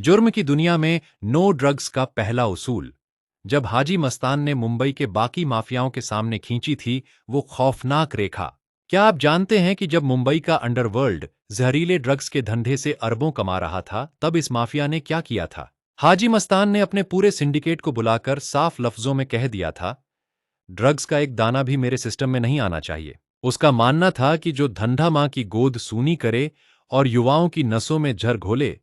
जुर्म की दुनिया में नो ड्रग्स का पहला उसूल जब हाजी मस्तान ने मुंबई के बाकी माफियाओं के सामने खींची थी वो खौफनाक रेखा। क्या आप जानते हैं कि जब मुंबई का अंडरवर्ल्ड जहरीले ड्रग्स के धंधे से अरबों कमा रहा था तब इस माफिया ने क्या किया था? हाजी मस्तान ने अपने पूरे सिंडिकेट को बुलाकर साफ लफ्जों में कह दिया था, ड्रग्स का एक दाना भी मेरे सिस्टम में नहीं आना चाहिए। उसका मानना था कि जो धंधा मां की गोद सूनी करे और युवाओं की नसों में जहर घोले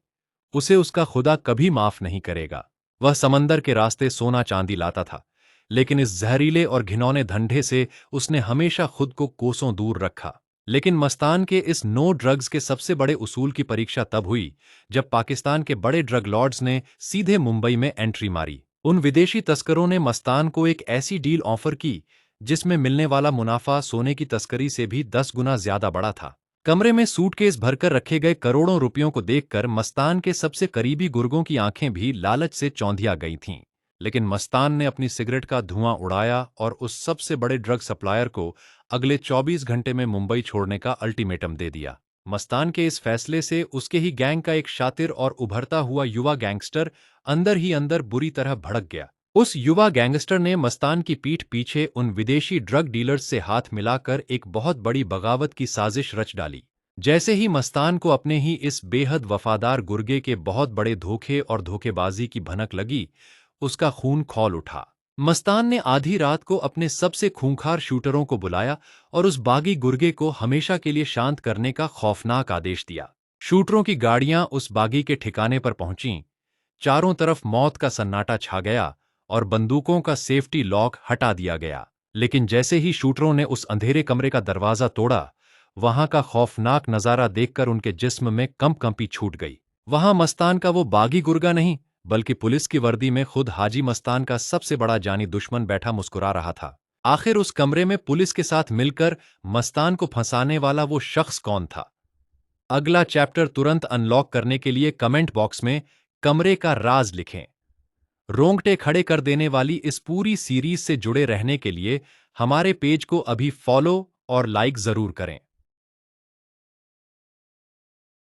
उसे उसका खुदा कभी माफ नहीं करेगा। वह समंदर के रास्ते सोना चांदी लाता था, लेकिन इस जहरीले और घिनौने धंधे से उसने हमेशा खुद को कोसों दूर रखा। लेकिन मस्तान के इस नो ड्रग्स के सबसे बड़े उसूल की परीक्षा तब हुई जब पाकिस्तान के बड़े ड्रग लॉर्ड्स ने सीधे मुंबई में एंट्री मारी। उन विदेशी तस्करों ने मस्तान को एक ऐसी डील ऑफर की जिसमें मिलने वाला मुनाफा सोने की तस्करी से भी 10 गुना ज्यादा बड़ा था। कमरे में सूटकेस भरकर रखे गए करोड़ों रुपयों को देखकर मस्तान के सबसे करीबी गुर्गों की आंखें भी लालच से चौंधिया गई थीं। लेकिन मस्तान ने अपनी सिगरेट का धुआं उड़ाया और उस सबसे बड़े ड्रग सप्लायर को अगले 24 घंटे में मुंबई छोड़ने का अल्टीमेटम दे दिया। मस्तान के इस फैसले से उसके ही गैंग का एक शातिर और उभरता हुआ युवा गैंगस्टर अंदर ही अंदर बुरी तरह भड़क गया। उस युवा गैंगस्टर ने मस्तान की पीठ पीछे उन विदेशी ड्रग डीलर्स से हाथ मिलाकर एक बहुत बड़ी बगावत की साजिश रच डाली। जैसे ही मस्तान को अपने ही इस बेहद वफादार गुर्गे के बहुत बड़े धोखे और धोखेबाजी की भनक लगी, उसका खून खौल उठा। मस्तान ने आधी रात को अपने सबसे खूंखार शूटरों को बुलाया और उस बागी गुर्गे को हमेशा के लिए शांत करने का खौफनाक आदेश दिया। शूटरों की गाड़ियां उस बागी के ठिकाने पर पहुंचीं, चारों तरफ मौत का सन्नाटा छा गया और बंदूकों का सेफ्टी लॉक हटा दिया गया। लेकिन जैसे ही शूटरों ने उस अंधेरे कमरे का दरवाजा तोड़ा, वहां का खौफनाक नजारा देखकर उनके जिस्म में कंपकंपी छूट गई। वहां मस्तान का वो बागी गुर्गा नहीं, बल्कि पुलिस की वर्दी में खुद हाजी मस्तान का सबसे बड़ा जानी दुश्मन बैठा मुस्कुरा रहा था। आखिर उस कमरे में पुलिस के साथ मिलकर मस्तान को फंसाने वाला वो शख्स कौन था? अगला चैप्टर तुरंत अनलॉक करने के लिए कमेंट बॉक्स में कमरे का राज लिखें। रोंगटे खड़े कर देने वाली इस पूरी सीरीज से जुड़े रहने के लिए हमारे पेज को अभी फॉलो और लाइक जरूर करें।